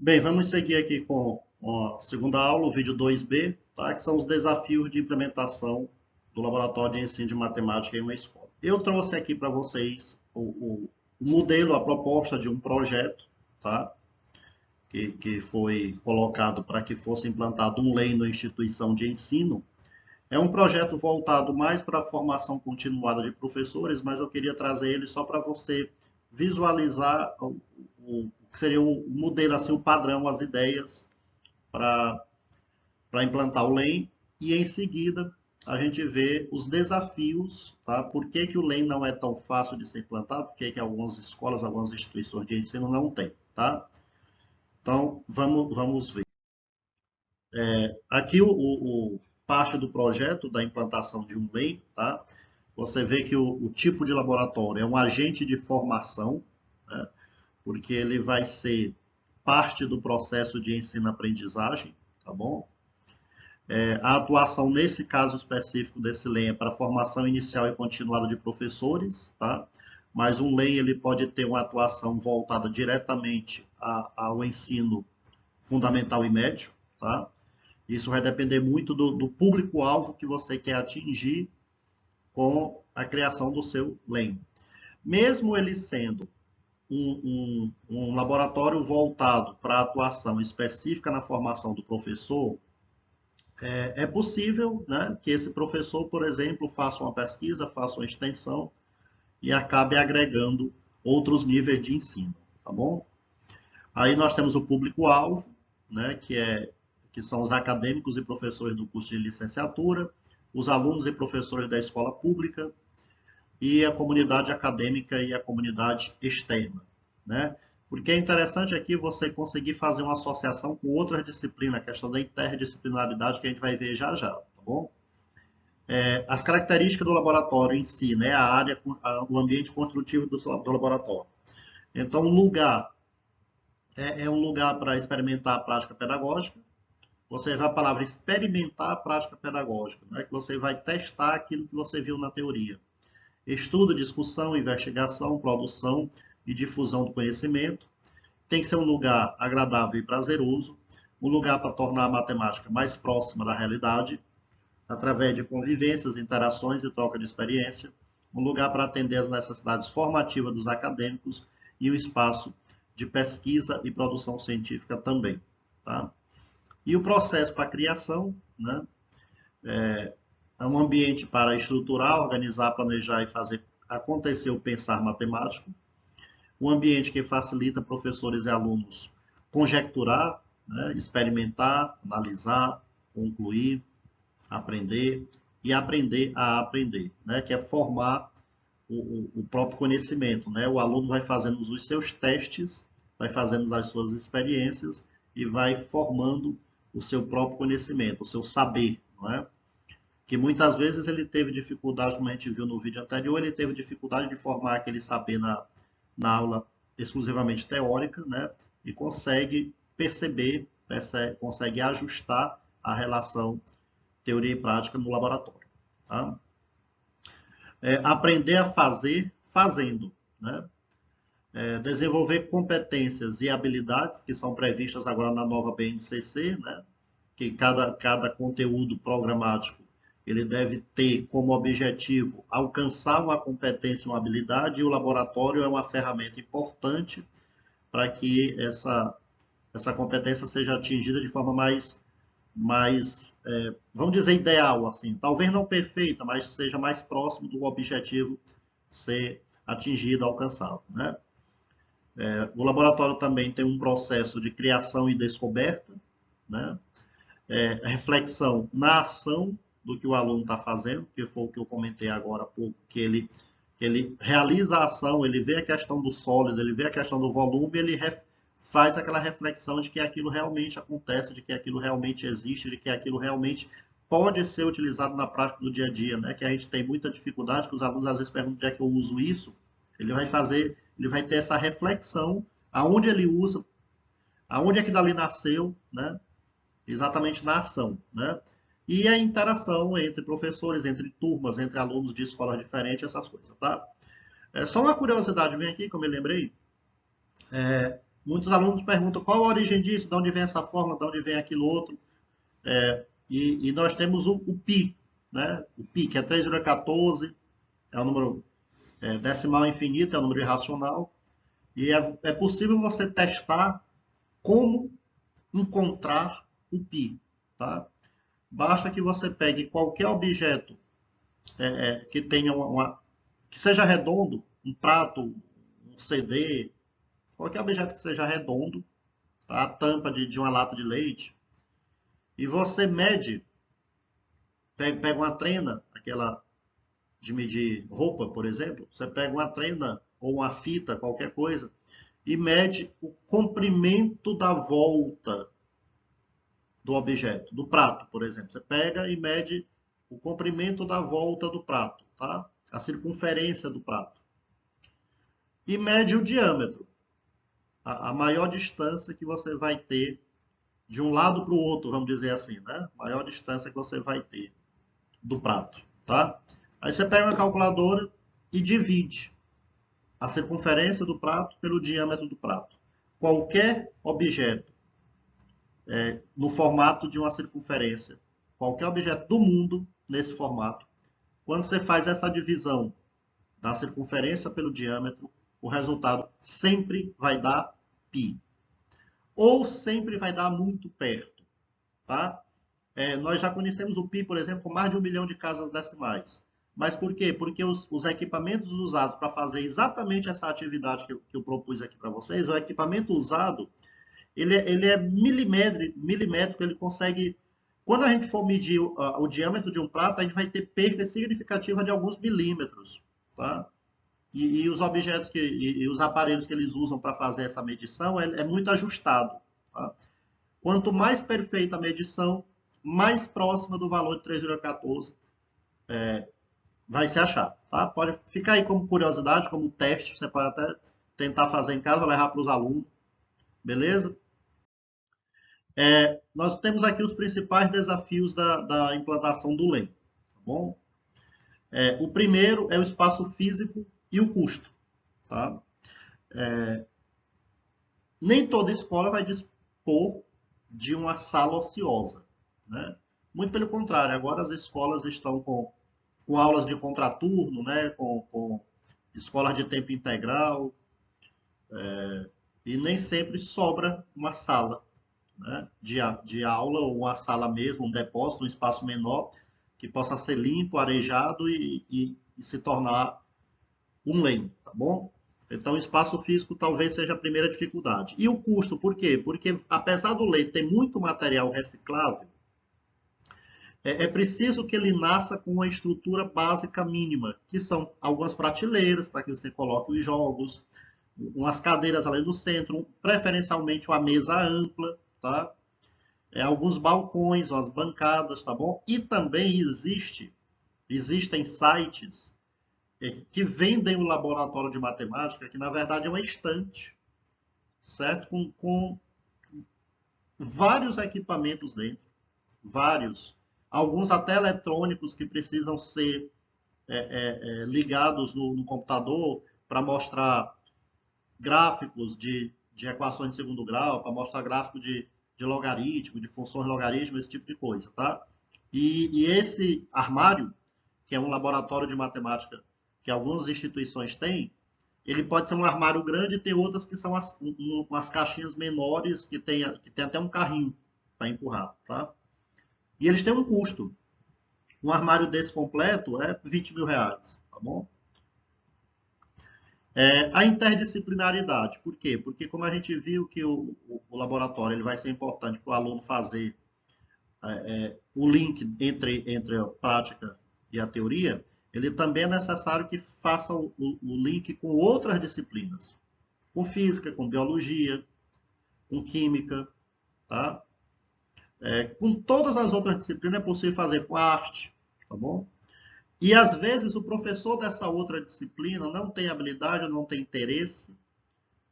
Bem, vamos seguir aqui com a segunda aula, o vídeo 2B, tá? Que são os desafios de implementação do Laboratório de Ensino de Matemática em uma escola. Eu trouxe aqui para vocês o modelo, a proposta de um projeto, tá? Que foi colocado para que fosse implantado um lei na instituição de ensino. É um projeto voltado mais para a formação continuada de professores, mas eu queria trazer ele só para você visualizar o que seria o modelo, assim, o padrão, as ideias para implantar o LEM. E em seguida a gente vê os desafios, tá? Por que, que o LEM não é tão fácil de ser implantado, por que, que algumas escolas, algumas instituições de ensino não têm, tá? Então, vamos ver. Aqui parte do projeto da implantação de um LEM, tá? Você vê que o tipo de laboratório é um agente de formação, né? Porque ele vai ser parte do processo de ensino-aprendizagem, tá bom? A atuação nesse caso específico desse LEM é para formação inicial e continuada de professores, tá? Mas um LEM ele pode ter uma atuação voltada diretamente ao ensino fundamental e médio, tá? Isso vai depender muito do público-alvo que você quer atingir com a criação do seu LEM. Mesmo ele sendo um laboratório voltado para a atuação específica na formação do professor, é possível, né, que esse professor, por exemplo, faça uma pesquisa, faça uma extensão e acabe agregando outros níveis de ensino, tá bom? Aí nós temos o público-alvo, né, que são os acadêmicos e professores do curso de licenciatura, os alunos e professores da escola pública e a comunidade acadêmica e a comunidade externa, né? Porque é interessante aqui você conseguir fazer uma associação com outras disciplinas, a questão da interdisciplinaridade que a gente vai ver já já, tá bom? As características do laboratório em si, né? A área, o ambiente construtivo do laboratório. Então, o lugar é um lugar para experimentar a prática pedagógica. Você vai a palavra experimentar a prática pedagógica, né? Que você vai testar aquilo que você viu na teoria. Estudo, discussão, investigação, produção e difusão do conhecimento. Tem que ser um lugar agradável e prazeroso, um lugar para tornar a matemática mais próxima da realidade, através de convivências, interações e troca de experiência, um lugar para atender às necessidades formativas dos acadêmicos e um espaço de pesquisa e produção científica também. Tá? E o processo para a criação, né? É um ambiente para estruturar, organizar, planejar e fazer acontecer o pensar matemático, um ambiente que facilita professores e alunos conjecturar, né, experimentar, analisar, concluir, aprender e aprender a aprender, né, que é formar o próprio conhecimento. Né? O aluno vai fazendo os seus testes, vai fazendo as suas experiências e vai formando o seu próprio conhecimento, o seu saber, não é? Que muitas vezes ele teve dificuldade, como a gente viu no vídeo anterior, ele teve dificuldade de formar aquele saber na aula exclusivamente teórica, né? E consegue perceber, consegue ajustar a relação teoria e prática no laboratório. Tá? Aprender a fazer fazendo, né? Desenvolver competências e habilidades que são previstas agora na nova BNCC, né? Que cada conteúdo programático ele deve ter como objetivo alcançar uma competência, uma habilidade, e o laboratório é uma ferramenta importante para que essa competência seja atingida de forma vamos dizer, ideal, assim. Talvez não perfeita, mas seja mais próximo do objetivo ser atingido, alcançado, né? O laboratório também tem um processo de criação e descoberta, né? Reflexão na ação do que o aluno está fazendo, que foi o que eu comentei agora há pouco, que ele realiza a ação, ele vê a questão do sólido, ele vê a questão do volume, ele faz aquela reflexão de que aquilo realmente acontece, de que aquilo realmente existe, de que aquilo realmente pode ser utilizado na prática do dia a dia, né? Que a gente tem muita dificuldade, que os alunos às vezes perguntam onde é que eu uso isso, ele vai ter essa reflexão, aonde ele usa, aonde é que dali nasceu, né? Exatamente na ação, né? E a interação entre professores, entre turmas, entre alunos de escolas diferentes, essas coisas, tá? Só uma curiosidade minha aqui, que eu me lembrei, Muitos alunos perguntam qual a origem disso, de onde vem essa fórmula, de onde vem aquilo outro. E nós temos o π, né? O π, que é 3,14, é um número decimal infinito, é um número irracional. E é possível você testar como encontrar o π, tá? Basta que você pegue qualquer objeto que tenha que seja redondo, um prato, um CD, qualquer objeto que seja redondo, tá? A tampa de uma lata de leite, e você mede, pega uma trena, aquela de medir roupa, por exemplo, você pega uma trena ou uma fita, qualquer coisa, e mede o comprimento da volta do objeto, do prato, por exemplo. Você pega e mede o comprimento da volta do prato, tá? A circunferência do prato. E mede o diâmetro, a maior distância que você vai ter de um lado para o outro, vamos dizer assim, né? Maior distância que você vai ter do prato, tá? Aí você pega uma calculadora e divide a circunferência do prato pelo diâmetro do prato. Qualquer objeto no formato de uma circunferência, qualquer objeto do mundo nesse formato, quando você faz essa divisão da circunferência pelo diâmetro, o resultado sempre vai dar π. Ou sempre vai dar muito perto, tá? Nós já conhecemos o π, por exemplo, com mais de 1 milhão de casas decimais. Mas por quê? Porque os equipamentos usados para fazer exatamente essa atividade que eu propus aqui para vocês, o equipamento usado, ele é milimétrico, ele consegue... Quando a gente for medir o diâmetro de um prato, a gente vai ter perda significativa de alguns milímetros, tá? E os objetos e os aparelhos que eles usam para fazer essa medição é muito ajustado, tá? Quanto mais perfeita a medição, mais próxima do valor de 3,14 vai se achar, tá? Pode ficar aí como curiosidade, como teste, você pode até tentar fazer em casa, vai levar para os alunos, beleza? Nós temos aqui os principais desafios da implantação do LEM, tá bom? O primeiro é o espaço físico e o custo, tá? Nem toda escola vai dispor de uma sala ociosa, né? Muito pelo contrário, agora as escolas estão com aulas de contraturno, né? Com escolas de tempo integral, e nem sempre sobra uma sala, né, de aula ou uma sala mesmo, um depósito, um espaço menor que possa ser limpo, arejado e se tornar um LEM, tá bom? Então, o espaço físico talvez seja a primeira dificuldade. E o custo, por quê? Porque apesar do LEM ter muito material reciclável, é preciso que ele nasça com uma estrutura básica mínima, que são algumas prateleiras para que você coloque os jogos, umas cadeiras ali no centro, preferencialmente uma mesa ampla, tá? Alguns balcões, umas bancadas, tá bom? E também existem sites que vendem o laboratório de matemática, que na verdade é uma estante, certo? Com vários equipamentos dentro, vários. Alguns até eletrônicos que precisam ser ligados no computador para mostrar gráficos de equações de segundo grau, para mostrar gráfico de logaritmo, de funções logaritmo, esse tipo de coisa, tá? E esse armário, que é um laboratório de matemática que algumas instituições têm, ele pode ser um armário grande e tem outras que são umas caixinhas menores que tem até um carrinho para empurrar, tá? E eles têm um custo. Um armário desse completo é 20 mil reais, tá bom? A interdisciplinaridade, por quê? Porque como a gente viu que o laboratório ele vai ser importante para o aluno fazer o link entre a prática e a teoria, ele também é necessário que faça o link com outras disciplinas, com física, com biologia, com química, tá? Com todas as outras disciplinas é possível fazer com arte, tá bom? E às vezes o professor dessa outra disciplina não tem habilidade, não tem interesse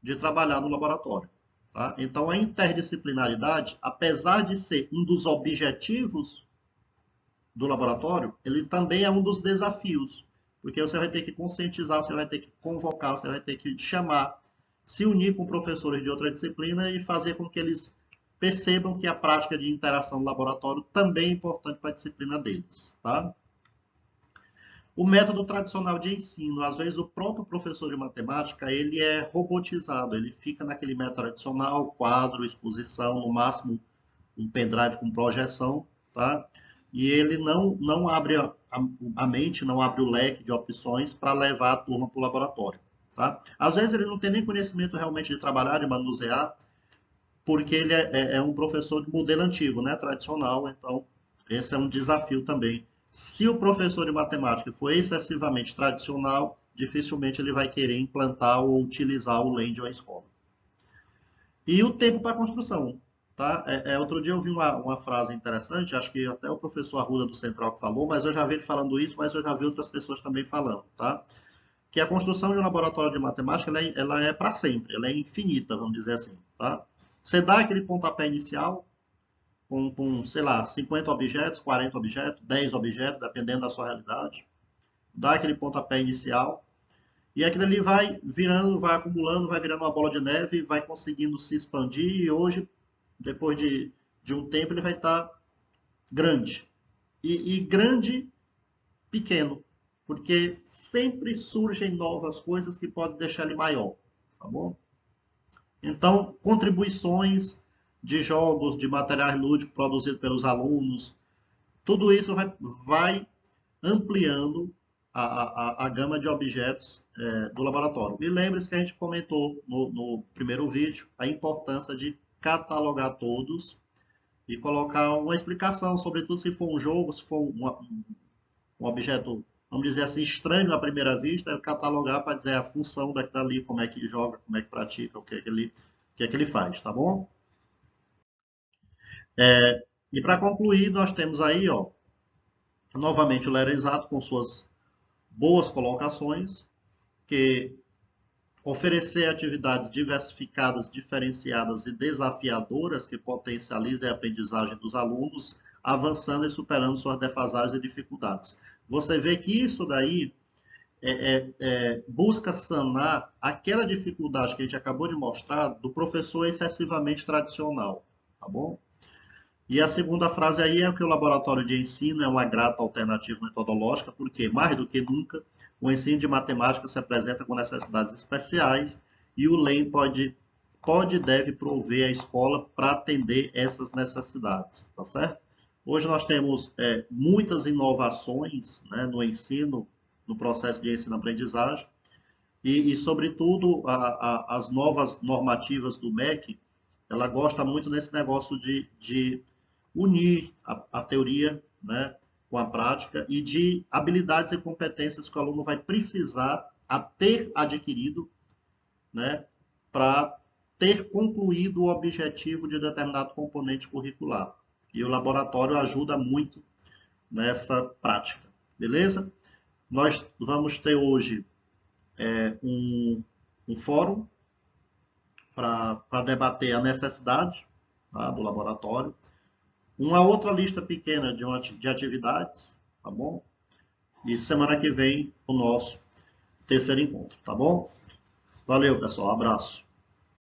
de trabalhar no laboratório. Tá? Então, a interdisciplinaridade, apesar de ser um dos objetivos do laboratório, ele também é um dos desafios, porque você vai ter que conscientizar, você vai ter que convocar, você vai ter que chamar, se unir com professores de outra disciplina e fazer com que eles percebam que a prática de interação no laboratório também é importante para a disciplina deles, tá? O método tradicional de ensino, às vezes o próprio professor de matemática, ele é robotizado, ele fica naquele método tradicional, quadro, exposição, no máximo um pendrive com projeção, tá? E ele não abre a mente, não abre o leque de opções para levar a turma para o laboratório, tá? Às vezes ele não tem nem conhecimento realmente de trabalhar, de manusear, porque ele é um professor de modelo antigo, né, tradicional, então esse é um desafio também. Se o professor de matemática for excessivamente tradicional, dificilmente ele vai querer implantar ou utilizar o LEND ou a escola. E o tempo para a construção. Tá? Outro dia eu vi uma frase interessante, acho que até o professor Arruda do Central que falou, mas eu já vi ele falando isso, mas eu já vi outras pessoas também falando. Tá? Que a construção de um laboratório de matemática ela é para sempre, ela é infinita, vamos dizer assim. Tá? Você dá aquele pontapé inicial sei lá, 50 objetos, 40 objetos, 10 objetos, dependendo da sua realidade. Dá aquele pontapé inicial e aquilo ali vai virando, vai acumulando, vai virando uma bola de neve, e vai conseguindo se expandir e hoje, depois de um tempo, ele vai estar grande. E grande, pequeno, porque sempre surgem novas coisas que podem deixar ele maior, tá bom? Então, contribuições de jogos, de materiais lúdicos produzidos pelos alunos, tudo isso vai ampliando a gama de objetos do laboratório. E lembre-se que a gente comentou no primeiro vídeo a importância de catalogar todos e colocar uma explicação, sobretudo se for um jogo, se for um objeto, vamos dizer assim, estranho à primeira vista, catalogar para dizer a função daquilo ali, como é que joga, como é que pratica, o que é que ele faz, tá bom? E para concluir, nós temos aí, ó, novamente o Lero Exato com suas boas colocações, que oferecer atividades diversificadas, diferenciadas e desafiadoras que potencializem a aprendizagem dos alunos, avançando e superando suas defasagens e dificuldades. Você vê que isso daí busca sanar aquela dificuldade que a gente acabou de mostrar do professor excessivamente tradicional, tá bom? E a segunda frase aí é que o laboratório de ensino é uma grata alternativa metodológica, porque mais do que nunca o ensino de matemática se apresenta com necessidades especiais e o LEM pode e deve prover a escola para atender essas necessidades, tá certo? Hoje nós temos muitas inovações, né, no ensino, no processo de ensino-aprendizagem e sobretudo, as novas normativas do MEC, ela gosta muito desse negócio de unir a teoria, né, com a prática e de habilidades e competências que o aluno vai precisar a ter adquirido, né, para ter concluído o objetivo de determinado componente curricular. E o laboratório ajuda muito nessa prática, beleza? Nós vamos ter hoje um fórum para debater a necessidade, tá, do laboratório. Uma outra lista pequena de atividades, tá bom? E semana que vem o nosso terceiro encontro, tá bom? Valeu, pessoal. Abraço.